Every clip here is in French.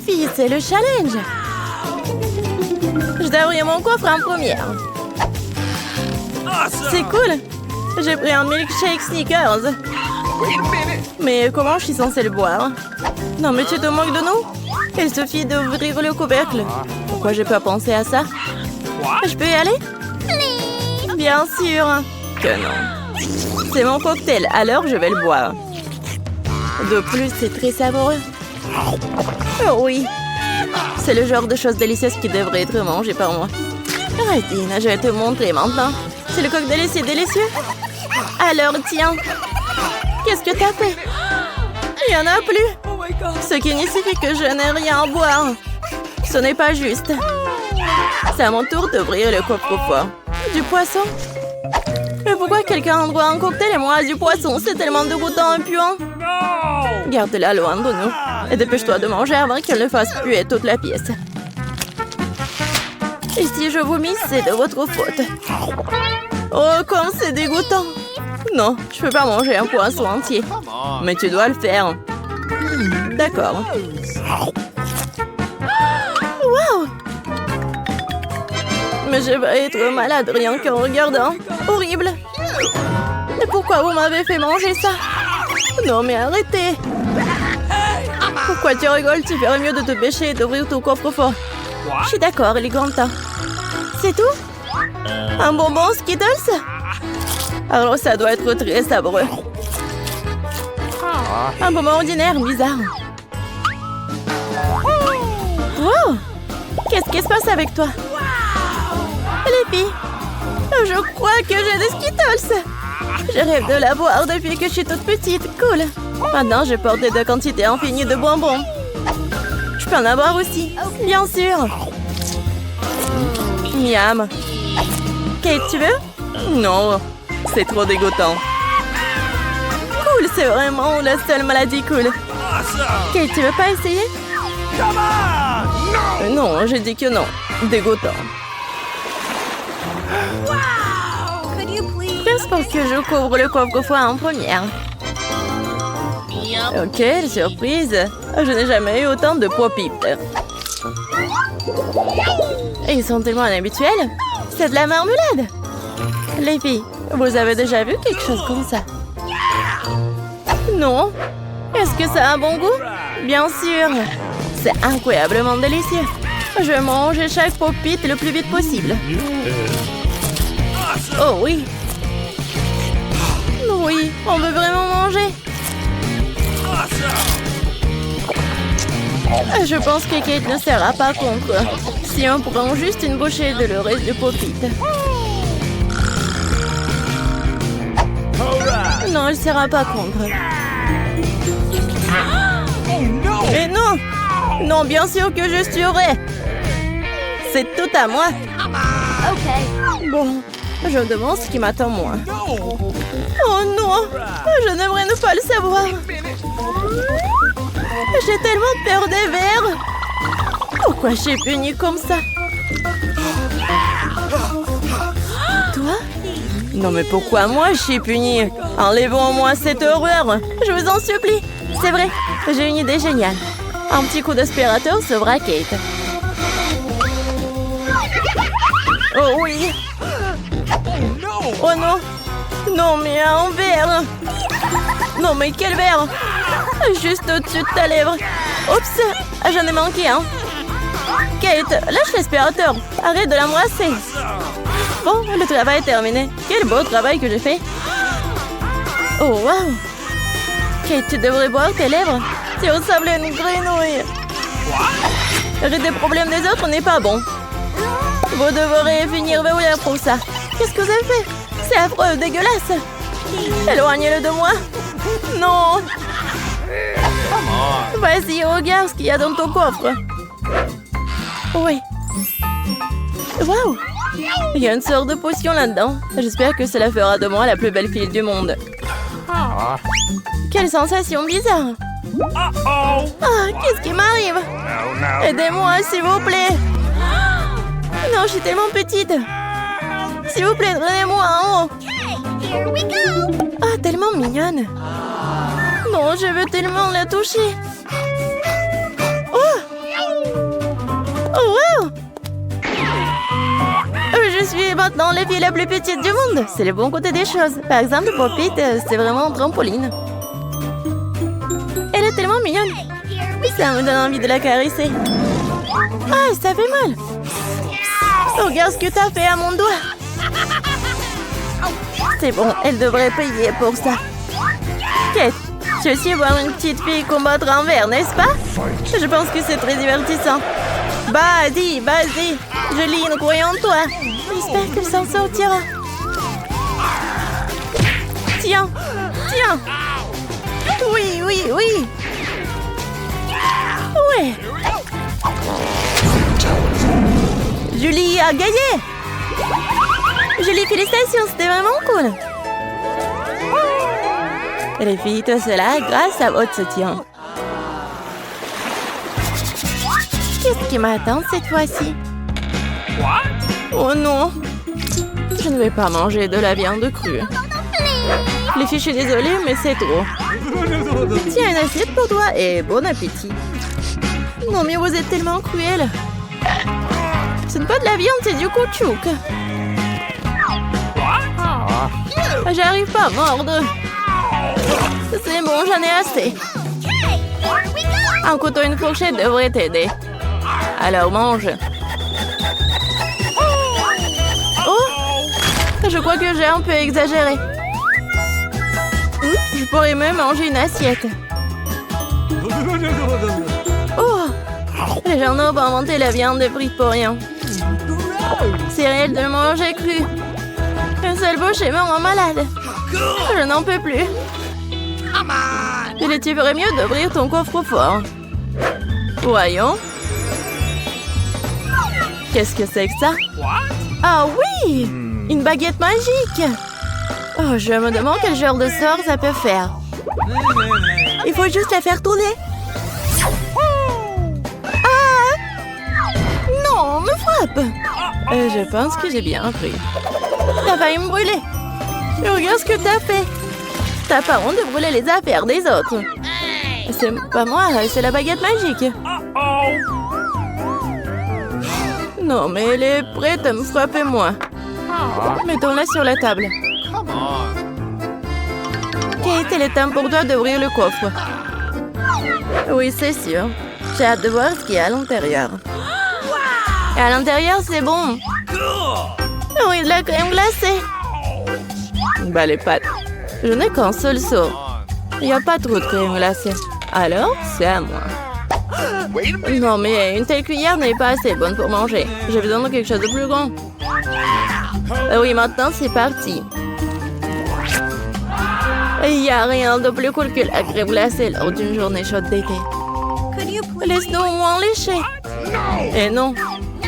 défi, c'est le challenge. Je dois ouvrir mon coffre en première. C'est cool. J'ai pris un milkshake Snickers. Mais comment je suis censée le boire? Non, mais tu te moques de nous? Il suffit d'ouvrir le couvercle. Pourquoi j'ai pas pensé à ça? Je peux y aller? Bien sûr que non. C'est mon cocktail, alors je vais le boire. De plus, c'est très savoureux. Oh oui. C'est le genre de choses délicieuses qui devrait être mangées par moi. Arrêtine, je vais te montrer maintenant. C'est le cocktail, c'est délicieux. Alors, tiens. Qu'est-ce que t'as fait? Il n'y en a plus. Ce qui signifie que je n'ai rien à boire. Ce n'est pas juste. C'est à mon tour d'ouvrir le coffre-fort. Du poisson? Mais pourquoi quelqu'un a droit à un cocktail et moi du poisson? C'est tellement dégoûtant et puant. Garde-la loin de nous. Et dépêche-toi de manger avant qu'elle ne fasse puer toute la pièce. Et si je vomis, c'est de votre faute. Oh, comme c'est dégoûtant. Non, je peux pas manger un poisson entier. Mais tu dois le faire. D'accord. Wow! Mais je vais être malade rien qu'en regardant. Horrible. Et pourquoi vous m'avez fait manger ça? Non, mais arrêtez. Pourquoi tu rigoles? Tu ferais mieux de te pêcher et d'ouvrir ton coffre-fort. Je suis d'accord, il est grand temps. C'est tout? Un bonbon Skittles? Alors ça doit être très savoureux. Un bonbon ordinaire, bizarre. Wow! Qu'est-ce qui se passe avec toi? Les filles, je crois que j'ai des Skittles. Je rêve de l'avoir depuis que je suis toute petite. Cool. Maintenant, je porte de quantités infinies de bonbons. Je peux en avoir aussi. Bien sûr. Miam. Kate, tu veux? Non, c'est trop dégoûtant. Cool, c'est vraiment la seule maladie cool. Kate, tu veux pas essayer? Non, j'ai dit que non. Dégoûtant. Pense pour que je couvre le coffre-fort en première. Ok, surprise. Je n'ai jamais eu autant de pop-it. Ils sont tellement inhabituels. C'est de la marmelade. Les filles, vous avez déjà vu quelque chose comme ça? Non. Est-ce que ça a un bon goût? Bien sûr. C'est incroyablement délicieux. Je vais manger chaque pop-it le plus vite possible. Oh oui. Oui, on veut vraiment manger. Je pense que Kate ne sera pas contre. Si on prend juste une bouchée de le reste du pop-it. Non, elle ne sera pas contre. Mais non! Non, bien sûr que je suivrai. C'est tout à moi. Bon, je me demande ce qui m'attend moi. Oh non! Je n'aimerais ne pas le savoir. J'ai tellement peur des vers. Pourquoi je suis punie comme ça? Toi? Non mais pourquoi moi je suis punie? Enlevons-moi cette horreur. Je vous en supplie. C'est vrai, j'ai une idée géniale. Un petit coup d'aspirateur sauvera Kate. Oh oui! Oh non! Non mais un verre! Non mais quel verre? Juste au-dessus de ta lèvre. Oups! J'en ai manqué un. Kate, lâche l'aspirateur. Arrête de l'embrasser. Bon, le travail est terminé. Quel beau travail que j'ai fait. Oh wow! Kate, tu devrais boire tes lèvres. Tu ressembles à une grenouille. Rire des problèmes des autres n'est pas bon. Vous devrez finir verrouillé pour ça. Qu'est-ce que vous avez fait? C'est affreux, dégueulasse. Éloignez-le de moi. Non. Vas-y, regarde ce qu'il y a dans ton coffre. Oui. Waouh. Il y a une sorte de potion là-dedans. J'espère que cela fera de moi la plus belle fille du monde. Quelle sensation bizarre. Ah, qu'est-ce qui m'arrive? Aidez-moi, s'il vous plaît. Non, je suis tellement petite. S'il vous plaît, donnez-moi en haut. Ah, tellement mignonne. Non, je veux tellement la toucher. Oh, Oh, wow! Je suis maintenant la fille la plus petite du monde. C'est le bon côté des choses. Par exemple, Pop-It, c'est vraiment un trampoline. Elle est tellement mignonne. Ça me donne envie de la caresser. Ah, ça fait mal. Regarde ce que t'as fait à mon doigt. C'est bon, elle devrait payer pour ça. Kate, tu veux aussi voir une petite fille combattre en verre, n'est-ce pas? Je pense que c'est très divertissant. Vas-y, vas-y. Julie, nous croyons en toi. J'espère qu'elle s'en sortira. Tiens, tiens. Oui, oui, oui. Ouais. Julie a gagné. Julie, félicitations, c'était vraiment cool. Les filles, tout cela grâce à votre soutien. Qu'est-ce qui m'attend cette fois-ci? Oh non! Je ne vais pas manger de la viande crue. Les filles, je suis désolée, mais c'est trop. Tiens, une assiette pour toi et bon appétit. Non, mais vous êtes tellement cruel. Ce n'est pas de la viande, c'est du caoutchouc. J'arrive pas à mordre. C'est bon, j'en ai assez. Un couteau et une fourchette devraient t'aider. Alors mange. Oh! Je crois que j'ai un peu exagéré. Je pourrais même manger une assiette. Oh! Les gens n'ont pas inventé la viande frite pour rien. C'est réel de manger cru. Un seul bouchée me rend malade. Je n'en peux plus. Tu ferais mieux d'ouvrir ton coffre-fort. Voyons. Qu'est-ce que c'est que ça? Ah oui! Une baguette magique! Oh, je me demande quel genre de sort ça peut faire. Il faut juste la faire tourner. Ah! Non, me frappe! Je pense que j'ai bien pris. T'as failli me brûler. Regarde ce que t'as fait. T'as pas honte de brûler les affaires des autres. C'est pas moi, c'est la baguette magique. Non, mais elle est prête à me frapper moi. Mettons-la sur la table. Kate, il est temps pour toi d'ouvrir le coffre. Oui, c'est sûr. J'ai hâte de voir ce qu'il y a à l'intérieur. Et à l'intérieur, c'est bon. Oui, de la crème glacée. Bah, les pâtes. Je n'ai qu'un seul seau. Il n'y a pas trop de crème glacée. Alors, c'est à moi. Non, mais une telle cuillère n'est pas assez bonne pour manger. J'ai besoin de quelque chose de plus grand. Oui, maintenant, c'est parti. Il n'y a rien de plus cool que la crème glacée lors d'une journée chaude d'été. Laisse-nous au moins lécher. Et non,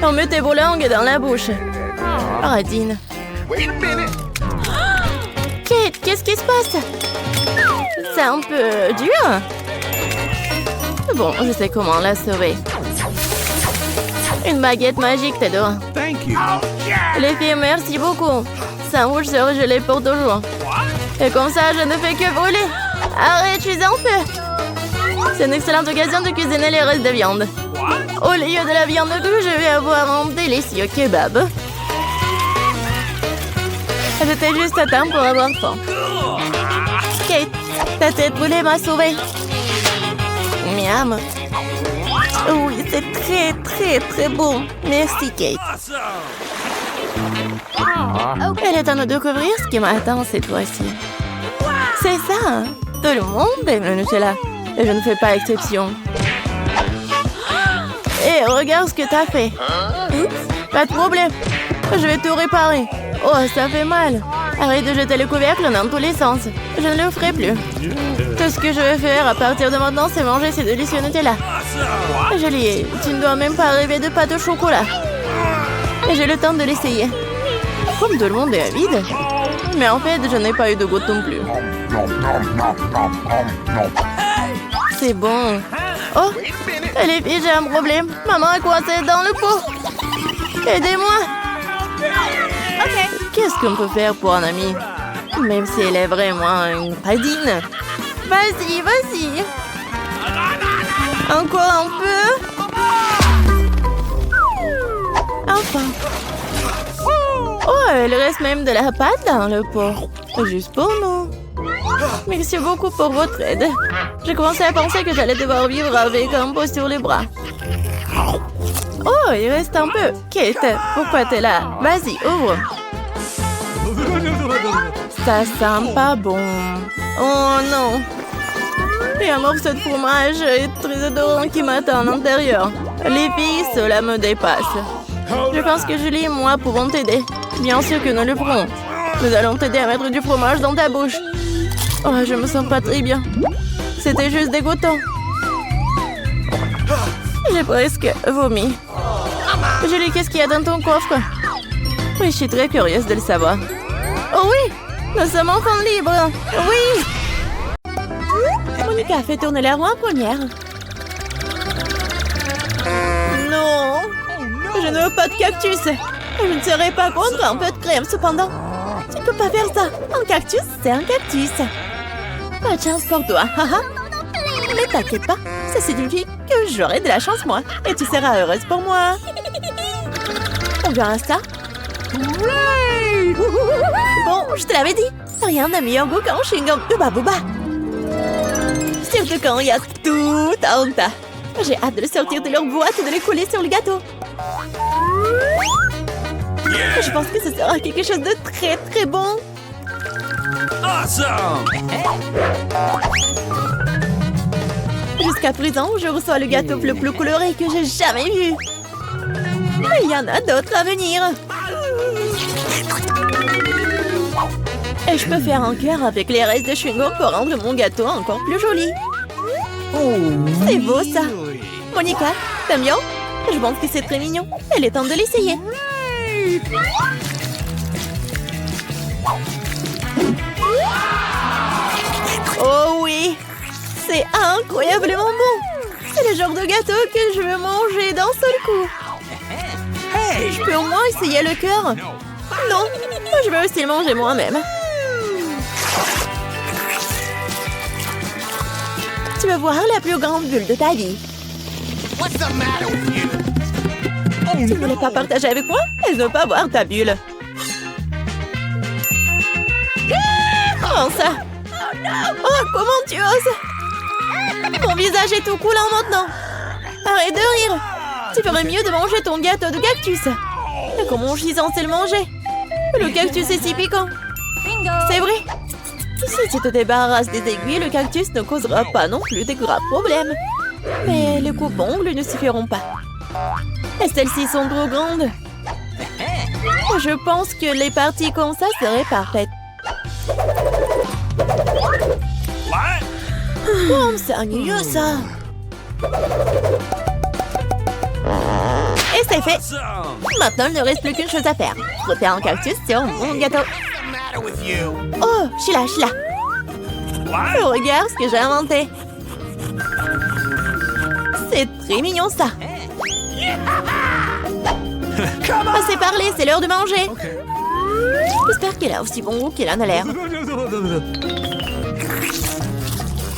on met tes vos langues dans la bouche. Radine. Kate, qu'est-ce qui se passe? C'est un peu dur. Bon, je sais comment la sauver. Une baguette magique, t'adore. Les filles, merci beaucoup. Sans vous, je serai gelée pour toujours. Et comme ça, je ne fais que brûler. Arrête, je suis en feu. C'est une excellente occasion de cuisiner les restes de viande. Au lieu de la viande crue, je vais avoir un délicieux kebab. J'étais juste à temps pour avoir faim. Kate, ta tête brûlée m'a sauvée. Miam. Oui, c'est très, très, très bon. Merci, Kate. Il est temps de découvrir ce qui m'attend cette fois-ci. C'est ça. Tout le monde aime le Nutella. Et je ne fais pas exception. Et regarde ce que t'as fait. Pas de problème. Je vais tout réparer. Oh, ça fait mal. Arrête de jeter le couvercle dans tous les sens. Je ne le ferai plus. Tout ce que je vais faire à partir de maintenant, c'est manger ces délicieux Nutella. Julie, tu ne dois même pas rêver de pâte au chocolat. Et j'ai le temps de l'essayer. Comme tout le monde est avide. Mais en fait, je n'ai pas eu de goût non plus. C'est bon. Oh, les filles, j'ai un problème. Maman est coincée dans le pot. Aidez-moi. Qu'est-ce qu'on peut faire pour un ami? Même si elle est vraiment une radine. Vas-y, vas-y. Encore un peu. faim. Oh, il reste même de la pâte dans le pot. Juste pour nous. Merci beaucoup pour votre aide. J'ai commencé à penser que j'allais devoir vivre avec un pot sur les bras. Oh, il reste un peu. Kate, pourquoi t'es là? Vas-y, ouvre. Ça sent pas bon. Oh non. Il y a un morceau de fromage très odorant qui m'attend à l'intérieur. Les filles, cela me dépasse. Je pense que Julie et moi pouvons t'aider. Bien sûr que nous le ferons. Nous allons t'aider à mettre du fromage dans ta bouche. Oh, je me sens pas très bien. C'était juste dégoûtant. J'ai presque vomi. Julie, qu'est-ce qu'il y a dans ton coffre? Oui, je suis très curieuse de le savoir. Oh oui, nous sommes enfants libres. Oui. Monica fait tourner la roue en première. Non. Je ne veux pas de cactus. Je ne serais pas contre un peu de crème, cependant. Tu ne peux pas faire ça. Un cactus, c'est un cactus. Pas de chance pour toi. Mais t'inquiète pas, ça signifie que j'aurai de la chance, moi. Et tu seras heureuse pour moi. On verra ça. Bon, je te l'avais dit. Rien n'a meilleur goût qu'un chewing-gum Hubba Bubba. Surtout quand il y a tout un tas. J'ai hâte de le sortir de leur boîte et de les coller sur le gâteau. Je pense que ce sera quelque chose de très très bon. Awesome! Jusqu'à présent, je reçois le gâteau le plus coloré que j'ai jamais vu. Mais il y en a d'autres à venir. Et je peux faire un cœur avec les restes de chewing-gum pour rendre mon gâteau encore plus joli. C'est beau ça. Monica, t'aimes bien? Je pense que c'est très mignon. Il est temps de l'essayer. Oh oui, c'est incroyablement bon. C'est le genre de gâteau que je veux manger d'un seul coup. Je peux au moins essayer le cœur? Non, je veux aussi le manger moi-même. Tu veux voir la plus grande bulle de ta vie? Tu ne voulais pas partager avec moi? Elle ne veut pas voir ta bulle. Comment ça? Oh, comment tu oses? Mon visage est tout coulant maintenant. Arrête de rire. Tu ferais mieux de manger ton gâteau de cactus. Mais comment je suis censée le manger? Le cactus est si piquant. C'est vrai. Si tu te débarrasses des aiguilles, le cactus ne causera pas non plus de graves problèmes. Mais les coupes-ongles ne suffiront pas. Et celles-ci sont trop grandes. Je pense que les parties comme ça seraient parfaites. Oh, c'est ennuyeux ça. Et c'est fait. Maintenant, il ne reste plus qu'une chose à faire. Frotter un cactus sur mon gâteau. Oh, je suis là. Oh, regarde ce que j'ai inventé. C'est très mignon ça. Assez parlé, c'est l'heure de manger. J'espère qu'elle a aussi bon goût qu'elle en a l'air.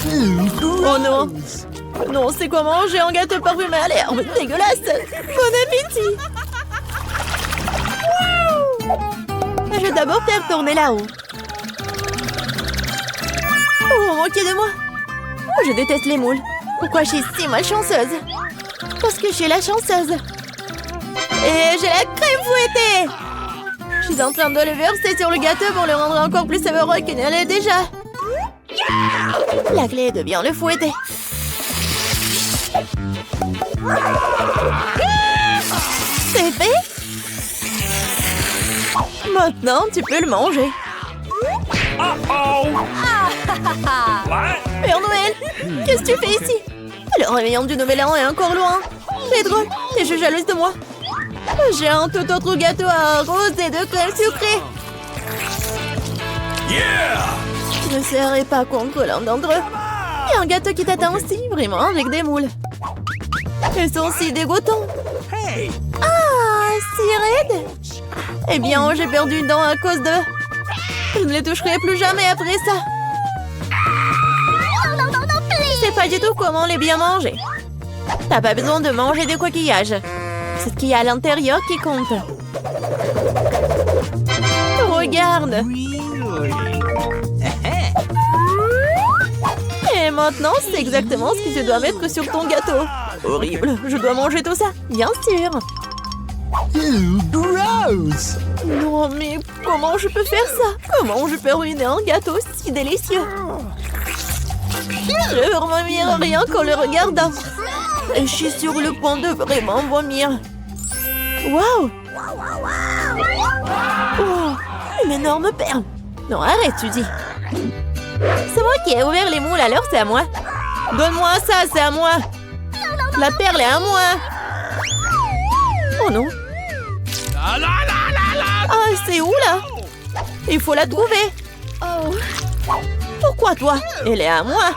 Oh non. Non, c'est quoi manger un gâteau parfumé à l'herbe? Dégueulasse. Bon appétit. Je vais d'abord faire tourner là-haut. Oh, moquez de moi. Je déteste les moules. Pourquoi je suis si malchanceuse? Parce que je suis la chanceuse. Et j'ai la crème fouettée. Je suis en train de le verser sur le gâteau pour le rendre encore plus savoureux qu'il ne l'est déjà. La clé est de bien le fouetter. C'est fait. Maintenant, tu peux le manger. Père Noël, qu'est-ce que tu fais ici? Le réveillon du Nouvel An est encore loin. C'est drôle, t'es juste jalouse de moi. J'ai un tout autre gâteau à rose et de crème sucrée. Je ne serai pas contre l'un d'entre eux. Il y a un gâteau qui t'attend aussi, vraiment, avec des moules. Ils sont si dégoûtants. Ah, si raide. Eh bien, j'ai perdu une dent à cause d'eux. Je ne les toucherai plus jamais après ça. Je sais pas du tout comment les bien manger. T'as pas besoin de manger des coquillages. C'est ce qu'il y a à l'intérieur qui compte. Regarde. Et maintenant, c'est exactement ce que tu dois mettre sur ton gâteau. Horrible, je dois manger tout ça. Bien sûr. Gross! Non, mais comment je peux faire ça? Comment je peux ruiner un gâteau si délicieux? Je veux vomir rien qu'en le regardant. Et je suis sur le point de vraiment vomir. Waouh! Oh, une énorme perle. Non, arrête, tu dis. C'est moi qui ai ouvert les moules, alors c'est à moi. Donne-moi ça, c'est à moi. La perle est à moi. Oh non. Ah, c'est où là? Il faut la trouver. Pourquoi toi? Elle est à moi.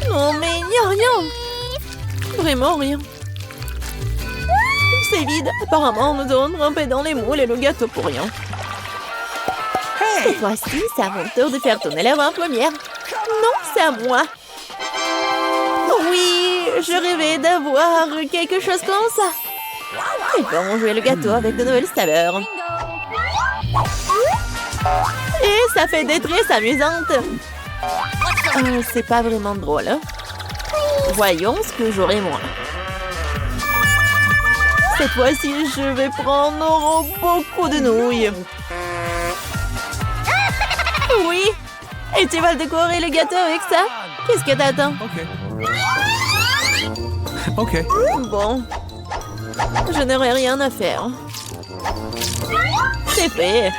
Non, mais il n'y a rien. Vraiment rien. C'est vide. Apparemment, nous avons trempé dans les moules et le gâteau pour rien. Cette fois-ci, c'est à mon tour de faire tourner la main première. Non, c'est à moi. Oui, je rêvais d'avoir quelque chose comme ça. Ils vont jouer le gâteau avec de nouvelles saveurs. Et ça fait des tresses amusantes. C'est pas vraiment drôle. Hein? Voyons ce que j'aurai moi. Cette fois-ci, je vais prendre beaucoup de nouilles. Oui. Et tu vas décorer le gâteau avec ça? Qu'est-ce que t'attends? Ok. Bon. Je n'aurai rien à faire. C'est fait.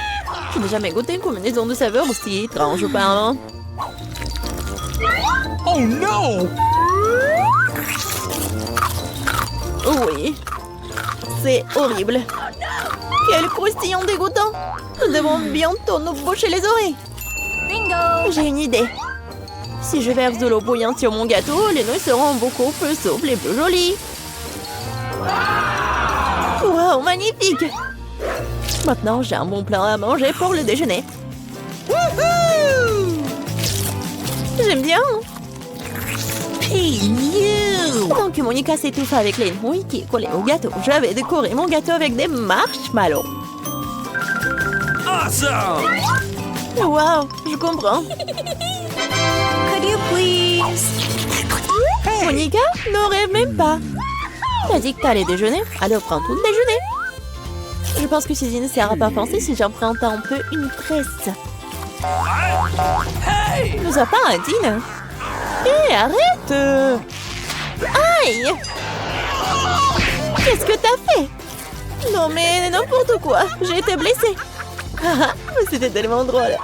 Je n'ai jamais goûté une combinaison de saveurs aussi étrange auparavant. Oh non! Oui. C'est horrible. Quel croustillant dégoûtant. Nous devons bientôt nous boucher les oreilles. Bingo! J'ai une idée. Si je verse de l'eau bouillante sur mon gâteau, les nouilles seront beaucoup plus souples et plus jolies. Wow, magnifique! Maintenant, j'ai un bon plat à manger pour le déjeuner. J'aime bien. Donc, Monica s'étouffe avec les nouilles qui collaient au gâteau. J'avais décoré mon gâteau avec des marshmallows. Awesome! Wow, je comprends. Could you please? Hey. Monica, ne rêve même pas. T'as dit que t'allais déjeuner, alors prends tout le déjeuner. Je pense que ceci ne sert à pas penser si j'emprunte un peu une tresse. Hey! Nous a pas un dîner. Hé, arrête! Aïe! Qu'est-ce que t'as fait? Non mais n'importe quoi, j'ai été blessée. C'était tellement drôle.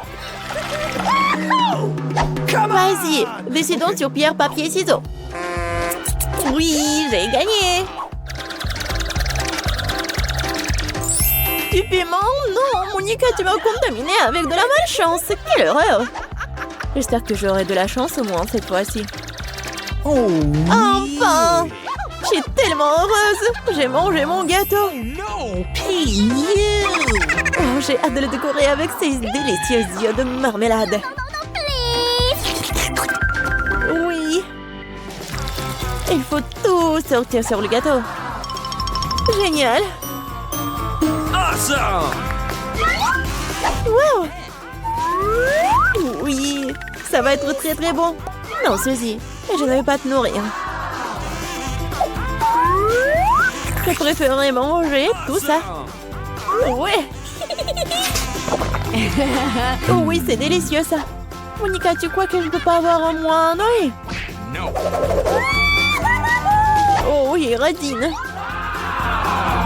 Vas-y, décidons sur pierre, papier, ciseaux. Oui, j'ai gagné. Du piment? Non, Monica, tu m'as contaminé avec de la malchance. Quelle horreur. J'espère que j'aurai de la chance au moins cette fois-ci. Oh, enfin! Je suis tellement heureuse. J'ai mangé mon gâteau. no! Oh, j'ai hâte de le décorer avec ces délicieux yeux de marmelade. Oui. Il faut tout sortir sur le gâteau. Génial. Awesome! Wow. Oui, ça va être très très bon. Non, Suzy, je ne vais pas te nourrir. Je préférerais manger tout ça. Ouais. Oh oui, c'est délicieux ça. Monica, tu crois que je peux pas avoir en moi un œil? No! Oh oui, radine.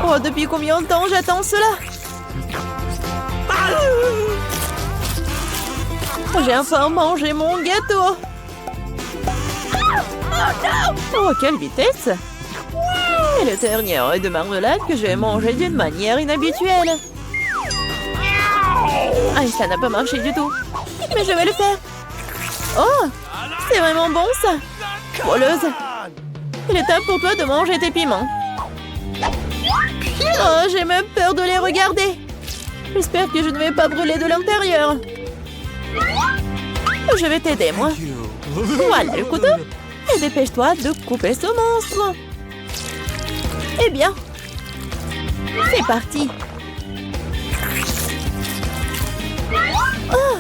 Oh, depuis combien de temps j'attends cela? J'ai enfin mangé mon gâteau. Oh, quelle vitesse! Et le dernier de marmelade que je vais manger d'une manière inhabituelle. Ah, ça n'a pas marché du tout. Mais je vais le faire. Oh, c'est vraiment bon ça. Voleuse. Il est temps pour toi de manger tes piments. Oh, j'ai même peur de les regarder. J'espère que je ne vais pas brûler de l'intérieur. Je vais t'aider, moi. Voilà le couteau. Et dépêche-toi de couper ce monstre. Eh bien, c'est parti. Oh,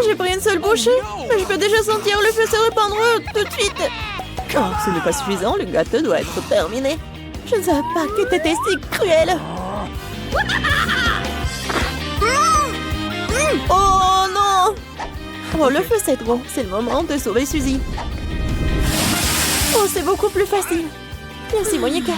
j'ai pris une seule bouchée, mais je peux déjà sentir le feu se répandre tout de suite. Oh, ce n'est pas suffisant, le gâteau doit être terminé. Je ne savais pas que t'étais si cruel. Oh non! Oh, le feu c'est trop. C'est le moment de sauver Suzy. Oh, c'est beaucoup plus facile. Merci, Monica.